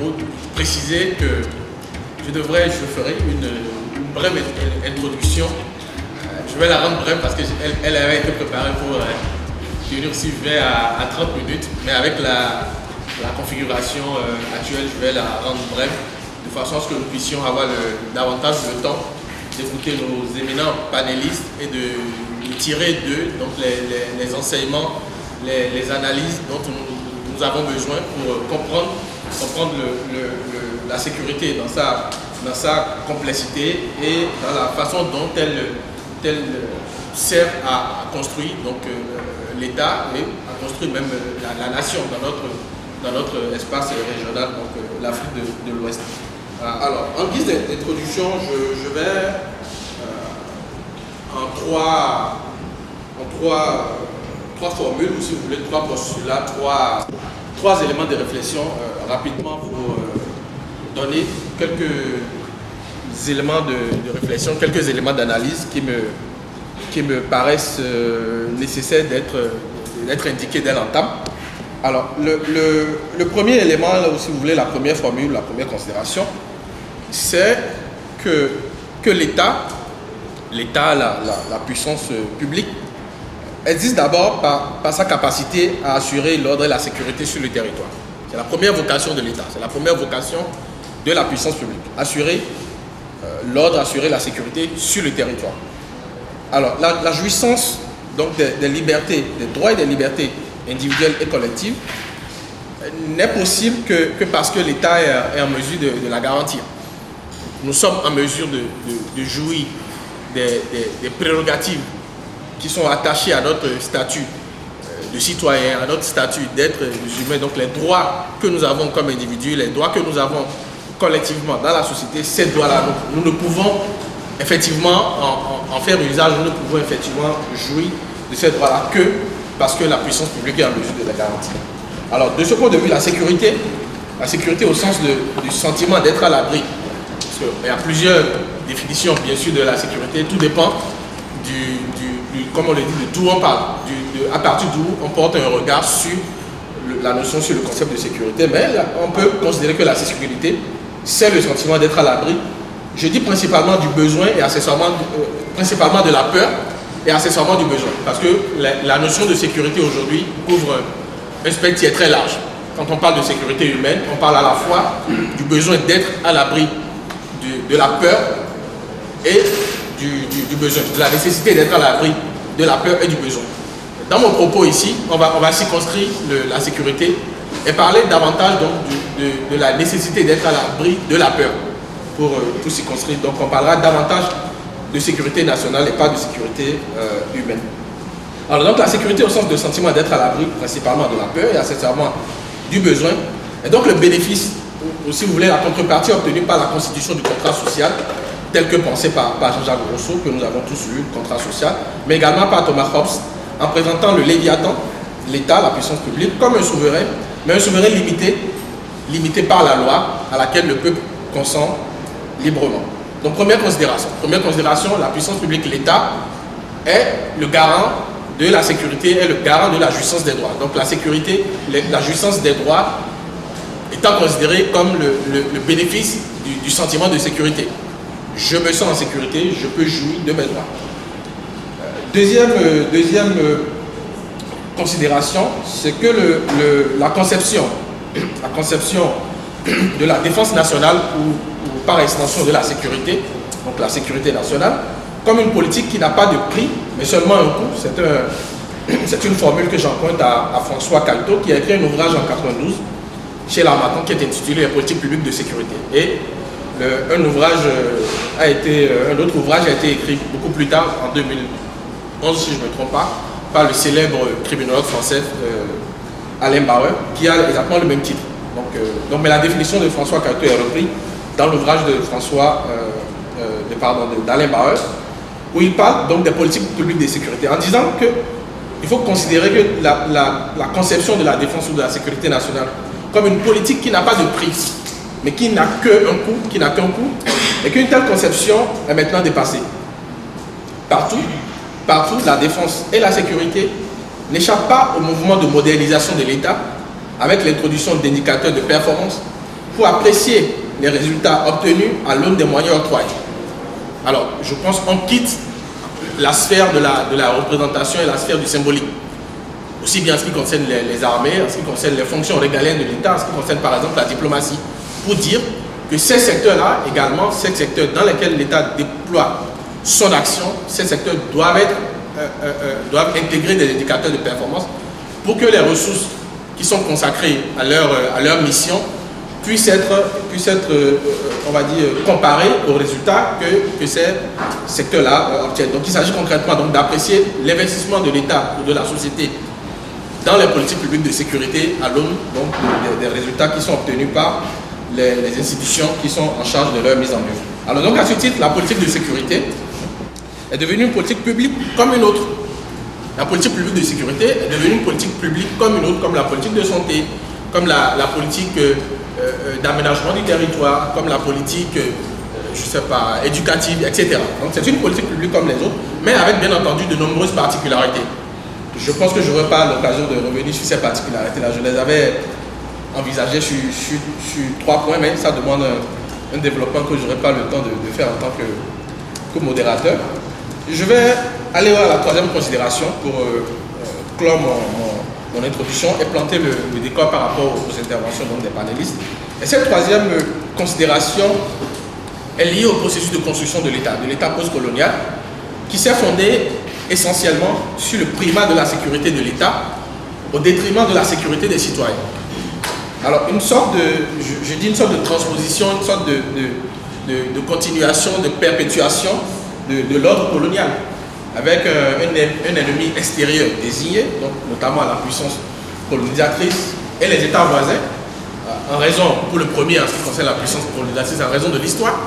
pour préciser que je ferai une brève introduction. Je vais la rendre brève parce qu'elle avait été préparée pour tenir sujet à 30 minutes, mais avec la configuration actuelle, je vais la rendre brève, de façon à ce que nous puissions avoir davantage de temps d'écouter nos éminents panélistes et de tirer d'eux donc les enseignements, les analyses dont nous avons besoin pour comprendre la sécurité dans sa complexité et dans la façon dont elle sert à construire l'État et à construire même la nation dans notre espace régional, donc l'Afrique de l'Ouest. Alors, en guise d'introduction, je vais en trois formules, ou si vous voulez, trois postulats, trois éléments de réflexion rapidement pour donner quelques éléments de réflexion, quelques éléments d'analyse qui me paraissent nécessaires d'être indiqués dès l'entame. Alors, le premier élément, là où, si vous voulez, la première formule, la première considération, c'est que l'État, la puissance publique, existe d'abord par sa capacité à assurer l'ordre et la sécurité sur le territoire. C'est la première vocation de l'État, c'est la première vocation de la puissance publique. Assurer l'ordre, assurer la sécurité sur le territoire. Alors, la jouissance donc, des libertés, des droits et des libertés individuelles et collectives n'est possible que parce que l'État est en mesure de la garantir. Nous sommes en mesure de jouir des prérogatives qui sont attachées à notre statut de citoyen, à notre statut d'être humain, donc les droits que nous avons comme individus, les droits que nous avons collectivement dans la société, ces droits-là, nous ne pouvons effectivement en faire usage, nous ne pouvons effectivement jouir de ces droits-là que parce que la puissance publique est en mesure de les garantir. Alors, de ce point de vue, la sécurité au sens du sentiment d'être à l'abri, il y a plusieurs définitions, bien sûr, de la sécurité. Tout dépend comme on le dit, de d'où on parle, à partir d'où on porte un regard sur la notion, sur le concept de sécurité. Mais là, on peut considérer que la sécurité, c'est le sentiment d'être à l'abri. Je dis principalement du besoin et accessoirement, principalement de la peur et accessoirement du besoin. Parce que la notion de sécurité aujourd'hui couvre un spectre qui est très large. Quand on parle de sécurité humaine, on parle à la fois du besoin d'être à l'abri de la peur et du besoin, de la nécessité d'être à l'abri de la peur et du besoin. Dans mon propos ici, on va circonscrire la sécurité et parler davantage donc, de la nécessité d'être à l'abri de la peur pour circonscrire. Donc on parlera davantage de sécurité nationale et pas de sécurité humaine. Alors donc la sécurité au sens de sentiment d'être à l'abri principalement de la peur et accessoirement du besoin. Et donc le bénéfice, ou si vous voulez la contrepartie obtenue par la constitution du contrat social, tel que pensé par Jean-Jacques Rousseau, que nous avons tous lu, le contrat social, mais également par Thomas Hobbes, en présentant le Léviathan, l'État, la puissance publique, comme un souverain, mais un souverain limité par la loi, à laquelle le peuple consent librement. Donc première considération, la puissance publique, l'État, est le garant de la sécurité, est le garant de la jouissance des droits. Donc la sécurité, la jouissance des droits étant considérée comme le bénéfice du sentiment de sécurité. Je me sens en sécurité, je peux jouir de mes droits. Deuxième considération, c'est que la conception de la défense nationale ou par extension de la sécurité, donc la sécurité nationale, comme une politique qui n'a pas de prix, mais seulement un coût. C'est une formule que j'emprunte à François Calto, qui a écrit un ouvrage en 92 chez l'Harmattan qui est intitulé « Les politiques publiques de sécurité ». Et un autre ouvrage a été écrit beaucoup plus tard, en 2011 si je ne me trompe pas, par le célèbre criminologue français Alain Bauer, qui a exactement le même titre. Mais la définition de François Calto est reprise dans l'ouvrage d'Alain Bauer, où il parle donc des politiques publiques de sécurité, en disant qu'il faut considérer que la conception de la défense ou de la sécurité nationale comme une politique qui n'a pas de prix, mais qui n'a qu'un coût, et qu'une telle conception est maintenant dépassée. Partout, la défense et la sécurité n'échappent pas au mouvement de modernisation de l'État, avec l'introduction d'indicateurs de performance, pour apprécier les résultats obtenus à l'aune des moyens octroyés. Alors, je pense qu'on quitte la sphère de la représentation et la sphère du symbolique. Aussi bien en ce qui concerne les armées, en ce qui concerne les fonctions régaliennes de l'État, en ce qui concerne par exemple la diplomatie, pour dire que ces secteurs-là, également, ces secteurs dans lesquels l'État déploie son action, ces secteurs doivent intégrer des indicateurs de performance pour que les ressources qui sont consacrées à leur mission puissent être on va dire, comparées aux résultats que ces secteurs-là obtiennent. Donc il s'agit concrètement d'apprécier l'investissement de l'État ou de la société dans les politiques publiques de sécurité à l'aune des résultats qui sont obtenus par les institutions qui sont en charge de leur mise en œuvre. Alors donc à ce titre, la politique de sécurité est devenue une politique publique comme une autre. La politique publique de sécurité est devenue une politique publique comme une autre, comme la politique de santé, comme la politique d'aménagement du territoire, comme la politique, je sais pas, éducative, etc. Donc c'est une politique publique comme les autres, mais avec bien entendu de nombreuses particularités. Je pense que je n'aurai pas l'occasion de revenir sur ces particularités-là. Je les avais envisagées sur 3 points, mais ça demande un développement que je n'aurai pas le temps de faire en tant que modérateur. Je vais aller à la 3e considération pour clore mon introduction et planter le décor par rapport aux interventions des panélistes. Et cette 3e considération est liée au processus de construction de l'État postcolonial, qui s'est fondé essentiellement sur le primat de la sécurité de l'État au détriment de la sécurité des citoyens. Alors une sorte de transposition, une sorte de continuation, de perpétuation de l'ordre colonial, avec un ennemi extérieur désigné, donc notamment la puissance colonisatrice et les États voisins, en raison, pour le premier, en ce qui concerne la puissance colonisatrice, en raison de l'histoire,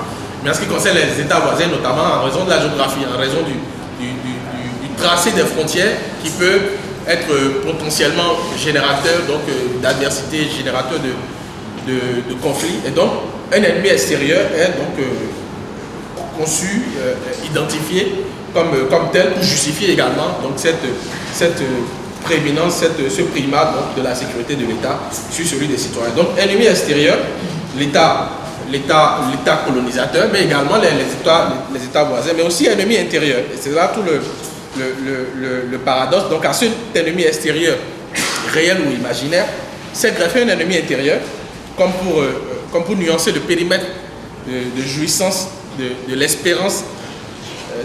mais en ce qui concerne les États voisins, notamment en raison de la géographie, en raison du tracé des frontières qui peut être potentiellement générateur d'adversité, générateur de conflits. Et donc, un ennemi extérieur est donc conçu, identifié comme tel pour justifier également donc, cette prééminence, ce primat donc, de la sécurité de l'État sur celui des citoyens. Donc, ennemi extérieur, l'État colonisateur, mais également les États voisins, mais aussi ennemi intérieur. Et c'est là tout le paradoxe. Donc, à cet ennemi extérieur, réel ou imaginaire, s'est greffé un ennemi intérieur, comme pour nuancer le périmètre de jouissance de l'espérance,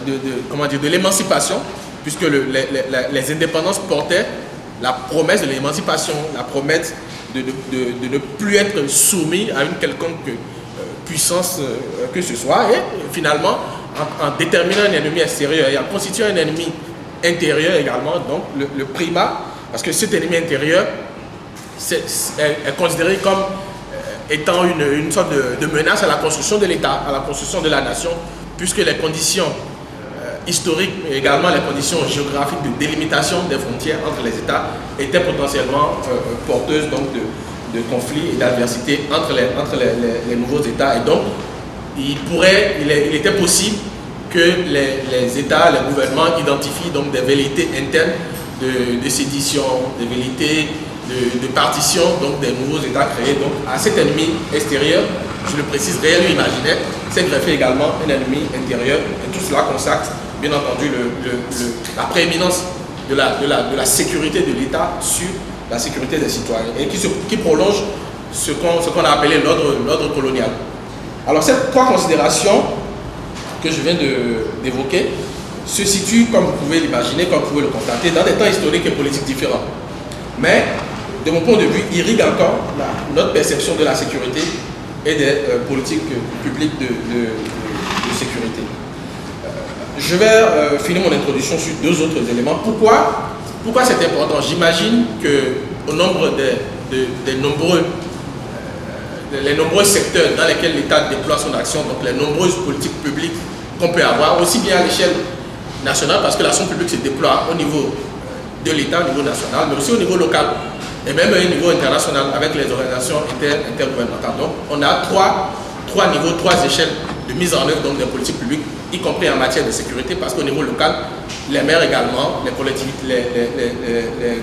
de l'émancipation, puisque les indépendances portaient la promesse de l'émancipation, la promesse de ne plus être soumis à une quelconque puissance que ce soit, et finalement, en déterminant un ennemi extérieur et en constituant un ennemi intérieur également, donc le primat, parce que cet ennemi intérieur est considéré comme étant une sorte de menace à la construction de l'État, à la construction de la nation, puisque les conditions historiques, mais également les conditions géographiques de délimitation des frontières entre les États étaient potentiellement porteuses donc, de conflits et d'adversité entre les nouveaux États. Et donc, il était possible que les États, les gouvernements identifient donc des velléités internes de sédition, des velléités de partition donc des nouveaux États créés. Donc à cet ennemi extérieur, je le précise, réel ou imaginaire, s'est greffé également un ennemi intérieur. Et tout cela consacre bien entendu la prééminence de la sécurité de l'État sur la sécurité des citoyens et qui prolonge ce qu'on a appelé l'ordre colonial. Alors ces 3 considérations que je viens d'évoquer se situent, comme vous pouvez l'imaginer, comme vous pouvez le constater, dans des temps historiques et politiques différents. Mais, de mon point de vue, irrigue encore notre perception de la sécurité et des politiques publiques de sécurité. Je vais finir mon introduction sur 2 autres éléments. Pourquoi c'est important? J'imagine qu'au nombre des nombreux secteurs dans lesquels l'État déploie son action, donc les nombreuses politiques publiques qu'on peut avoir, aussi bien à l'échelle nationale, parce que l'action publique se déploie au niveau de l'État, au niveau national, mais aussi au niveau local, et même au niveau international, avec les organisations intergouvernementales. Donc, on a trois niveaux, 3 échelles de mise en œuvre donc, des politiques publiques, y compris en matière de sécurité, parce qu'au niveau local, les maires également, les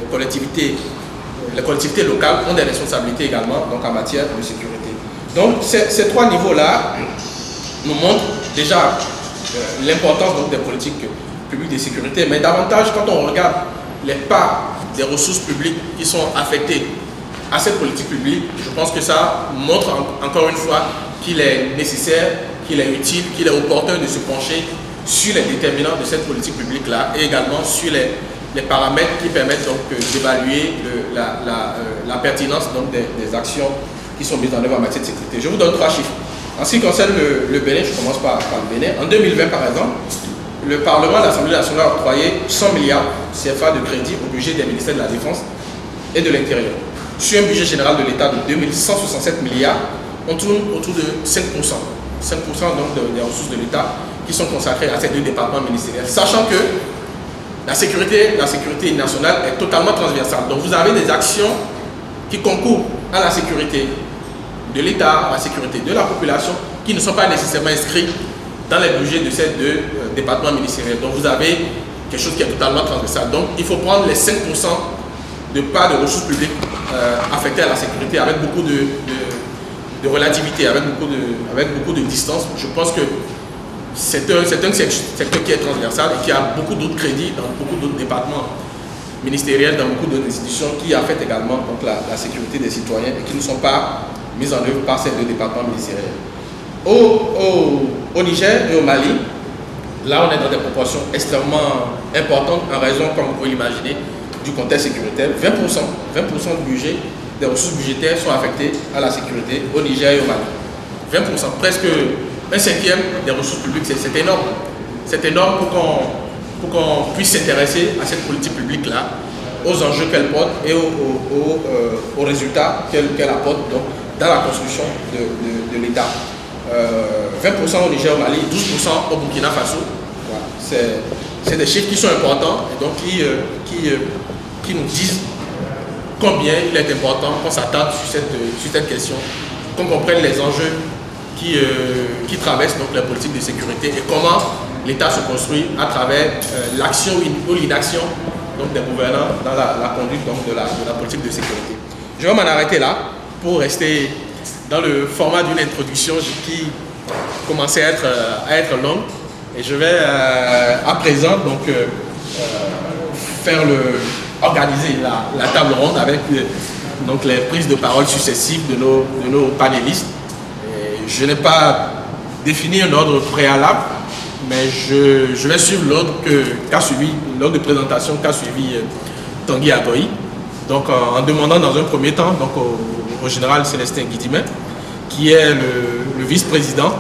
collectivités locales ont des responsabilités également donc, en matière de sécurité. Donc ces trois niveaux-là nous montrent déjà l'importance des politiques publiques de sécurité, mais davantage quand on regarde les parts des ressources publiques qui sont affectées à cette politique publique, je pense que ça montre encore une fois qu'il est nécessaire, qu'il est utile, qu'il est opportun de se pencher sur les déterminants de cette politique publique-là et également sur les paramètres qui permettent donc d'évaluer la pertinence donc des actions qui sont mises en œuvre en matière de sécurité. Je vous donne 3 chiffres. En ce qui concerne le Bénin, je commence par le Bénin. En 2020, par exemple, le Parlement, l'Assemblée nationale a octroyé 100 milliards CFA de crédit au budget des ministères de la Défense et de l'Intérieur. Sur un budget général de l'État de 2167 milliards, on tourne autour de 5%. 5% donc des ressources de l'État qui sont consacrées à ces 2 départements ministériels. Sachant que la sécurité nationale est totalement transversale. Donc vous avez des actions qui concourent à la sécurité de l'État, à la sécurité de la population, qui ne sont pas nécessairement inscrites dans les budgets de ces 2 départements ministériels. Donc vous avez quelque chose qui est totalement transversal. Donc il faut prendre les 5% de part de ressources publiques affectées à la sécurité avec beaucoup de relativité, avec beaucoup de distance. Je pense que c'est un secteur qui est transversal et qui a beaucoup d'autres crédits dans beaucoup d'autres départements ministériels, dans beaucoup d'autres institutions qui affectent également donc, la sécurité des citoyens et qui ne sont pas mises en œuvre par ces 2 départements ministériels. Au Niger et au Mali, là on est dans des proportions extrêmement importantes en raison, comme vous pouvez l'imaginer, du contexte sécuritaire. 20% du budget, des ressources budgétaires sont affectées à la sécurité au Niger et au Mali. 20%, presque un cinquième des ressources publiques, c'est énorme. C'est énorme pour qu'on puisse s'intéresser à cette politique publique-là, aux enjeux qu'elle porte et aux résultats qu'elle apporte donc, dans la construction de l'État. 20% au Niger, au Mali, 12% au Burkina Faso. Voilà. C'est des chiffres qui sont importants et donc qui nous disent combien il est important qu'on s'attarde sur cette question, qu'on comprenne les enjeux qui traversent donc, la politique de sécurité et comment l'État se construit à travers l'action ou l'inaction des gouvernants dans la conduite donc, de la politique de sécurité. Je vais m'en arrêter là pour rester dans le format d'une introduction qui commençait à être longue. Et je vais à présent donc, organiser la table ronde avec donc, les prises de parole successives de nos panélistes. Et je n'ai pas défini un ordre préalable, mais je vais suivre l'ordre de présentation qu'a suivi Tanguy Aboyi. Donc en demandant dans un premier temps donc, au général Célestin Guidimet, qui est le vice-président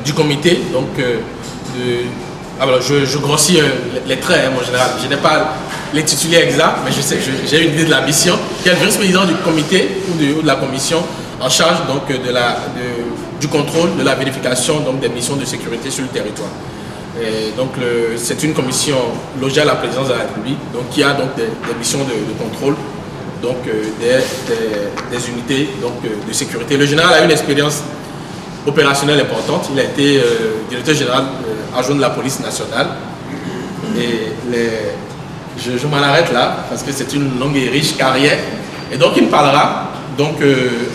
du comité. Donc, alors je grossis les traits, hein, mon général. Je n'ai pas les titulaires exacts, mais j'ai une idée de la mission. Qui est le vice-président du comité ou de la commission en charge donc, du contrôle, de la vérification donc, des missions de sécurité sur le territoire. Et donc c'est une commission logée à la présidence de la République, donc, qui a donc, des missions de contrôle donc, des unités donc, de sécurité. Le général a une expérience opérationnelle importante. Il a été directeur général adjoint de la police nationale. Et je m'en arrête là parce que c'est une longue et riche carrière. Et donc il parlera donc,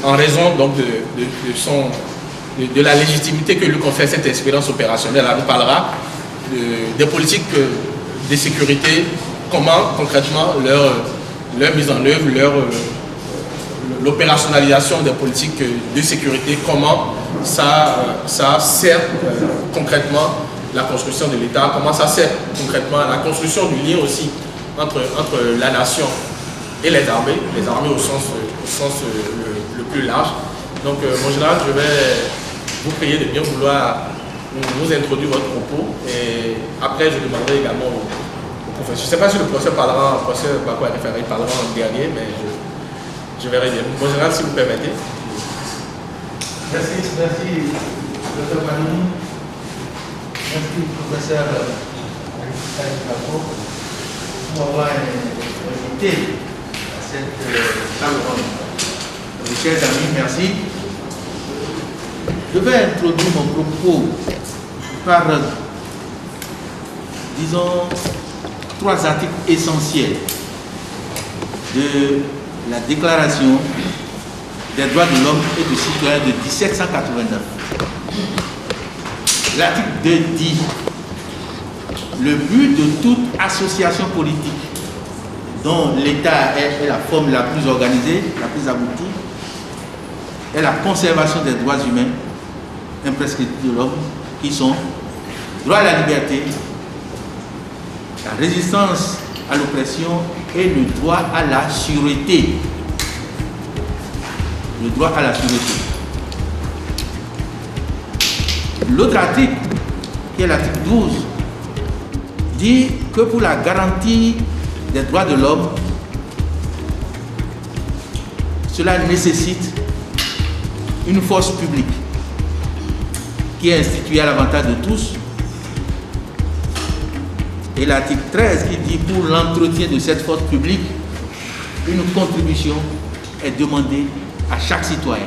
en raison donc, de la légitimité que lui confère cette expérience opérationnelle. Il nous parlera des politiques de sécurité, comment concrètement leur mise en œuvre, l'opérationnalisation des politiques de sécurité, comment ça sert concrètement la construction de l'État, comment ça sert concrètement la construction du lien aussi entre la nation et les armées au sens le plus large. Donc mon général, je vais vous prier de bien vouloir nous introduire votre propos et après je demanderai également au professeur. Je ne sais pas si le professeur parlera, le professeur Bakoua Référé parlera en dernier, mais je verrai bien. Mon général, si vous permettez. Merci, Dr. Mani. Merci, professeur Bakoua, pour m'avoir invité à cette table ronde. Chers amis, merci. Je vais introduire mon propos par, disons, 3 articles essentiels de la déclaration des droits de l'homme et du citoyen de 1789. L'article 2 dit: le but de toute association politique dont l'État est la forme la plus organisée, la plus aboutie, est la conservation des droits humains imprescriptibles de l'homme, qui sont droit à la liberté, la résistance à l'oppression et le droit à la sûreté. Le droit à la sûreté. L'autre article, qui est l'article 12, dit que pour la garantie des droits de l'homme, cela nécessite une force publique qui est instituée à l'avantage de tous. Et l'article 13 qui dit pour l'entretien de cette force publique, une contribution est demandée à chaque citoyen.